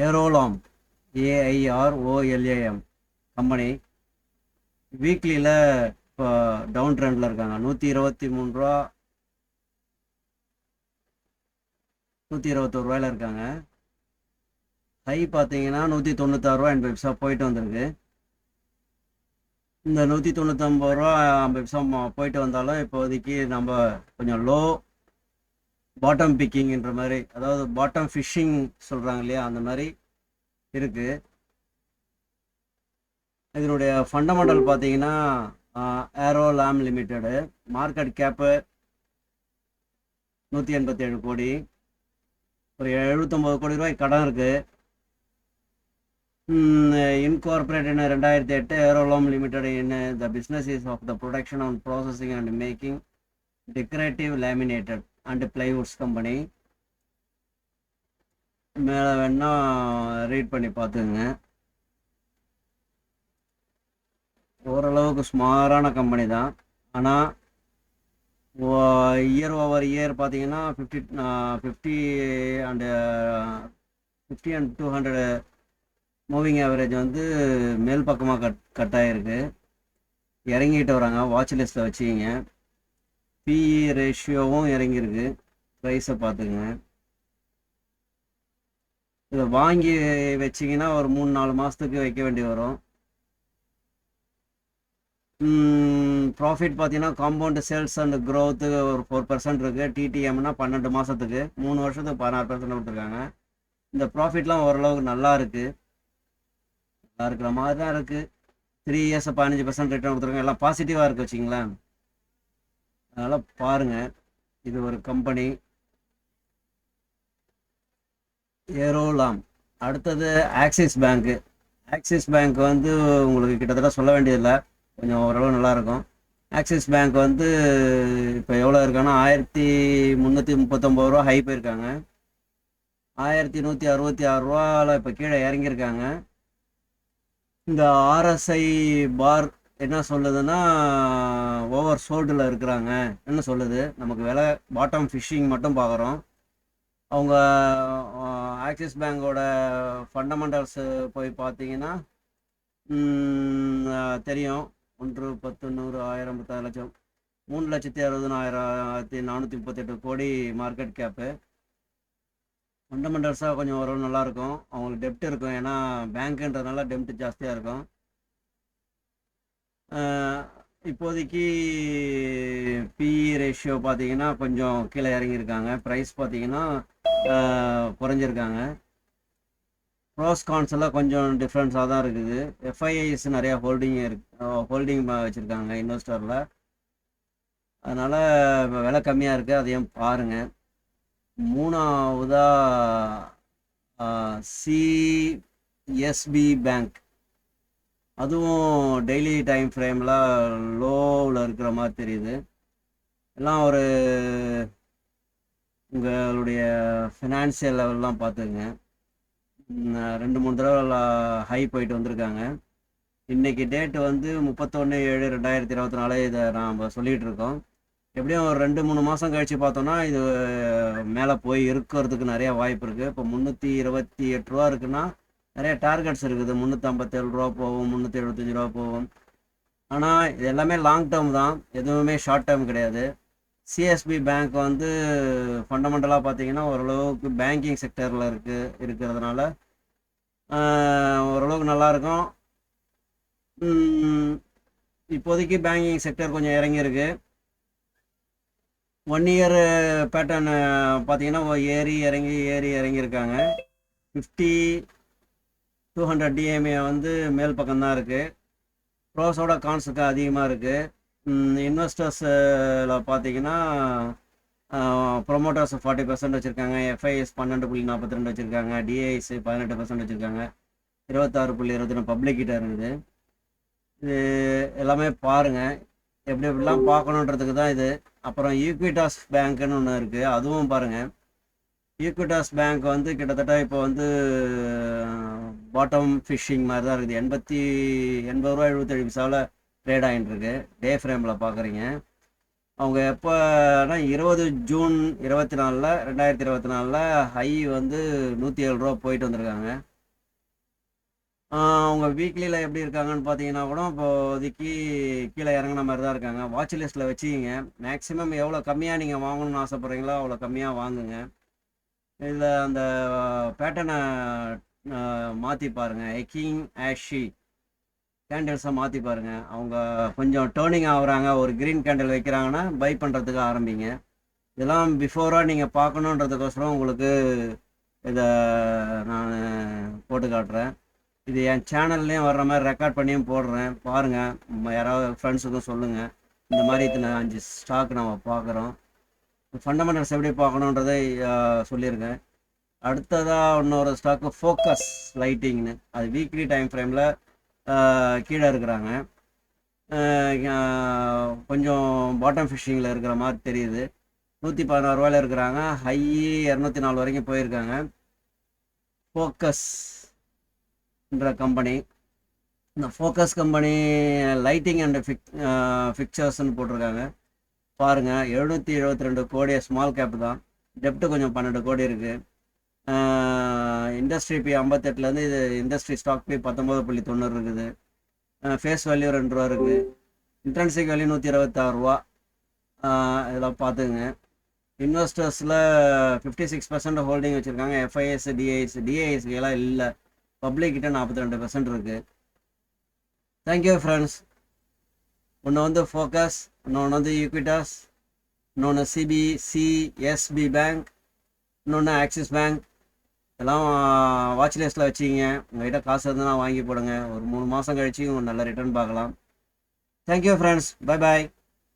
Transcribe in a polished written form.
ஏரோலாம், AIROLAM company வீக்லியில் இப்போ down ட்ரெண்டில் இருக்காங்க. 123 ரூபா 121 ரூபாயில் இருக்காங்க. ஹை பார்த்தீங்கன்னா 196 ரூபா 80 பைசா போயிட்டு வந்திருக்கு. இந்த 199 ரூபா 50 பைசா போயிட்டு வந்தாலும் இப்போதைக்கு நம்ம கொஞ்சம் லோ பாட்டம் பிக்கிங்ன்ற மாதிரி, அதாவது பாட்டம் ஃபிஷ்ஷிங் சொல்கிறாங்க இல்லையா, அந்த மாதிரி இருக்குது. இதனுடைய ஃபண்டமெண்டல் பார்த்தீங்கன்னா ஏரோலாம் லிமிட்டெடு, மார்க்கெட் கேப்பு 187 கோடி, ஒரு 79 கோடி ரூபாய் கடன் இருக்குது. Incorporated in 2008, Aerolam limited in the business is of the production and processing and making decorative laminated and plywood company. மேலே வேணா ரீட் பண்ணி பார்த்துங்க. ஓரளவுக்கு ஸ்மாரான கம்பெனி தான். ஆனால் இயர் ஓவர் இயர் பார்த்தீங்கன்னா 50 அண்ட் 200 மூவிங் ஆவரேஜ் வந்து மேல் பக்கமாக கட் ஆகிருக்கு. இறங்கிட்டு வராங்க. வாட்ச் லிஸ்ட்டில் வச்சுக்கிங்க. பிஇ ரேஷியோவும் இறங்கியிருக்கு. ப்ரைஸை பார்த்துக்குங்க. இதை வாங்கி வச்சிங்கன்னா ஒரு 3-4 மாதத்துக்கு வைக்க வேண்டி வரும். ப்ராஃபிட் பார்த்தீங்கன்னா காம்பவுண்ட் சேல்ஸ் அண்ட் க்ரோத்து ஒரு 4% இருக்குது. டிடிஎம்னா 12 மாதத்துக்கு, 3 வருஷத்துக்கு 16% கொடுத்துருக்காங்க. இந்த ப்ராஃபிட்லாம் ஓரளவுக்கு நல்லா இருக்குது. நல்லா இருக்கிற மாதிரி தான் இருக்குது. 3 இயர்ஸை 15% ரிட்டர்ன் கொடுத்துருக்காங்க. எல்லாம் பாசிட்டிவாக இருக்குது வச்சிங்களேன். அதனால் பாருங்கள். இது ஒரு கம்பெனி ஏரோலாம். அடுத்தது ஆக்சிஸ் பேங்க்கு. ஆக்சிஸ் பேங்க் வந்து உங்களுக்கு கிட்டத்தட்ட சொல்ல வேண்டியதில்லை, கொஞ்சம் ஓரளவு நல்லாயிருக்கும். ஆக்சிஸ் பேங்க் வந்து இப்போ எவ்வளோ இருக்காங்கன்னா 1339 ரூபா ஹை போயிருக்காங்க. 1166 ரூபாவில் இப்போ கீழே இறங்கியிருக்காங்க. இந்த ஆர்எஸ்ஐ பார் என்ன சொல்லுதுன்னா ஓவர் சோல்டில் இருக்கிறாங்க என்ன சொல்லுது. நமக்கு விலை பாட்டம் ஃபிஷ்ஷிங் மட்டும் பார்க்குறோம். அவங்க ஆக்சிஸ் பேங்கோட ஃபண்டமெண்டல்ஸு போய் பார்த்தீங்கன்னா தெரியும். 1 10 100 1000 10 லட்சம் 3,60,438 கோடி மார்க்கெட் கேப்பு. ஃபண்டமெண்டல்ஸாக கொஞ்சம் ஓரளவு நல்லாயிருக்கும். அவங்களுக்கு டெப்ட் இருக்கும், ஏன்னா பேங்க்குன்றதுனால டெப்ட் ஜாஸ்தியாக இருக்கும். இப்போதைக்கு பிஇ ரேஷியோ பார்த்தீங்கன்னா கொஞ்சம் கீழே இறங்கியிருக்காங்க. ப்ரைஸ் பார்த்தீங்கன்னா குறைஞ்சிருக்காங்க. ப்ரோஸ் கான்ஸ் எல்லாம் கொஞ்சம் டிஃப்ரென்ஸாக தான் இருக்குது. எஃப்ஐஐஸ் நிறையா ஹோல்டிங் வச்சுருக்காங்க இன்வெஸ்டரில். அதனால் விலை கம்மியாக இருக்குது, அதையும் பாருங்கள். மூணாவதாக சிஎஸ்பி பேங்க். அதுவும் டெய்லி டைம் ஃப்ரேமில் லோவில் இருக்கிற மாதிரி தெரியுது. எல்லாம் ஒரு உங்களுடைய ஃபினான்சியல் லெவல்லாம் பார்த்துக்குங்க. 2-3 தடவை ஹை போயிட்டு வந்திருக்காங்க. இன்றைக்கி டேட்டு வந்து 31/7/2024 இதை நாம் சொல்லிகிட்டு இருக்கோம். எப்படியும் ஒரு 2-3 மாதம் கழித்து பார்த்தோன்னா இது மேலே போய் இருக்கிறதுக்கு நிறையா வாய்ப்பு இருக்குது. இப்போ 328 ரூபா இருக்குன்னா நிறைய டார்கெட்ஸ் இருக்குது. 357 ரூபா போகும், 375 ரூபா போகும். ஆனால் இது எல்லாமே லாங் டேர்ம் தான், எதுவுமே ஷார்ட் டேர்ம் கிடையாது. சிஎஸ்பி பேங்க் வந்து ஃபண்டமெண்டலாக பார்த்தீங்கன்னா ஓரளவுக்கு பேங்கிங் செக்டரில் இருக்கிறதுனால ஓரளவுக்கு நல்லாயிருக்கும். இப்போதைக்கு பேங்கிங் செக்டர் கொஞ்சம் இறங்கியிருக்கு. 1 இயர் பேட்டர்ன் பார்த்தீங்கன்னா ஏறி இறங்கியிருக்காங்க. 50-200 டிஎம்ஏ வந்து மேல் பக்கம்தான் இருக்குது. ப்ரோஸோட கான்ஸுக்கு அதிகமாக இருக்குது. இன்வெஸ்டர்ஸில் பார்த்தீங்கன்னா ப்ரொமோட்டர்ஸ் 40% வச்சுருக்காங்க. எஃப்ஐஎஸ் 12.42 வச்சுருக்காங்க. டிஐஎஸ் 18% வச்சுருக்காங்க. 26.22 பப்ளிக்கிட்ட இருக்குது. இது எல்லாமே பாருங்கள், எப்படிலாம் பார்க்கணுன்றதுக்கு தான் இது. அப்புறம் ஈக்விட்டாஸ் பேங்க்குன்னு ஒன்று இருக்குது, அதுவும் பாருங்கள். ஈக்விட்டாஸ் பேங்க் வந்து கிட்டத்தட்ட இப்போ வந்து பாட்டம் ஃபிஷ்ஷிங் மாதிரி தான் இருக்குது. 80 ரூபா 77 பைசாவில் ட்ரேட் ஆகிட்டு இருக்கு. டே ஃப்ரேமில் பார்க்குறீங்க. அவங்க எப்போனா 20 ஜூன் 2024 ஹை வந்து 107 ரூபா போயிட்டு வந்திருக்காங்க. அவங்க வீக்லியில் எப்படி இருக்காங்கன்னு பார்த்தீங்கன்னா கூட இப்போதைக்கு கீழே இறங்குன மாதிரி தான் இருக்காங்க. வாட்ச் லிஸ்ட்டில் வச்சுக்கிங்க. மேக்ஸிமம் எவ்வளோ கம்மியாக நீங்கள் வாங்கணும்னு ஆசைப்பட்றீங்களோ அவ்வளோ கம்மியாக வாங்குங்க. இதில் அந்த பேட்டர்னை மாற்றி பாருங்கள். எக்கிங் ஆஷி கேண்டில்ஸை மாற்றி பாருங்கள். அவங்க கொஞ்சம் டேர்னிங் ஆகுறாங்க, ஒரு க்ரீன் கேண்டில் வைக்கிறாங்கன்னா பை பண்ணுறதுக்கு ஆரம்பிங்க. இதெல்லாம் பிஃபோராக நீங்கள் பார்க்கணுன்றதுக்கோசரம் உங்களுக்கு இதை நான் போட்டு காட்டுறேன். இது என் சேனல்லையும் வர்ற மாதிரி ரெக்கார்ட் பண்ணியும் போடுறேன், பாருங்கள். யாராவது ஃப்ரெண்ட்ஸுக்கும் சொல்லுங்கள், இந்த மாதிரி இத்தனை 5 ஸ்டாக் நம்ம பார்க்குறோம், ஃபண்டமெண்டல்ஸ் எப்படி பார்க்கணுன்றதை சொல்லியிருக்கேன். அடுத்ததாக இன்னொரு ஸ்டாக்கு ஃபோக்கஸ் லைட்டிங்னு, அது வீக்லி டைம் ஃப்ரேமில் கீழே இருக்கிறாங்க. கொஞ்சம் பாட்டம் ஃபிஷிங்கில் இருக்கிற மாதிரி தெரியுது. 116 ரூபாயில் இருக்கிறாங்க. ஹை 204 வரைக்கும் போயிருக்காங்க. ஃபோக்கஸ்ன்ற கம்பெனி. இந்த ஃபோக்கஸ் கம்பெனி லைட்டிங் அண்ட் ஃபிக்சர்ஸ்ன்னு போட்டிருக்காங்க. பாருங்கள், 772 கோடி ஸ்மால் கேப் தான். டெப்ட்டு கொஞ்சம் 12 கோடி இருக்குது. இண்டஸ்ட்ரி பி 58லேருந்து இது இண்டஸ்ட்ரி ஸ்டாக் பி 19.90 இருக்குது. ஃபேஸ் வேல்யூ 2 ரூபா இருக்குது. இன்ட்ரன்சிக் வேல்யூ 126 ரூபா. இதெல்லாம் பார்த்துங்க. இன்வெஸ்டர்ஸில் 56% ஹோல்டிங் வச்சுருக்காங்க. எஃப்ஐஎஸ், டிஐஎஸ்க்கு எல்லாம் இல்லை. பப்ளிக்கிட்ட 42% இருக்குது. Thank you friends. ஒன்று வந்து ஃபோக்கஸ், இன்னொன்று வந்து ஈக்விட்டாஸ், இன்னொன்று சிஎஸ்பி பேங்க், இன்னொன்று ஆக்சிஸ் பேங்க். எல்லாம் வாட்ச் லிஸ்ட்டில் வச்சிங்க. உங்கள்கிட்ட காசு இருந்ததுன்னா வாங்கி போடுங்க. ஒரு 3 மாதம் கழிச்சு நல்ல ரிட்டர்ன் பார்க்கலாம். Thank you friends. Bye bye.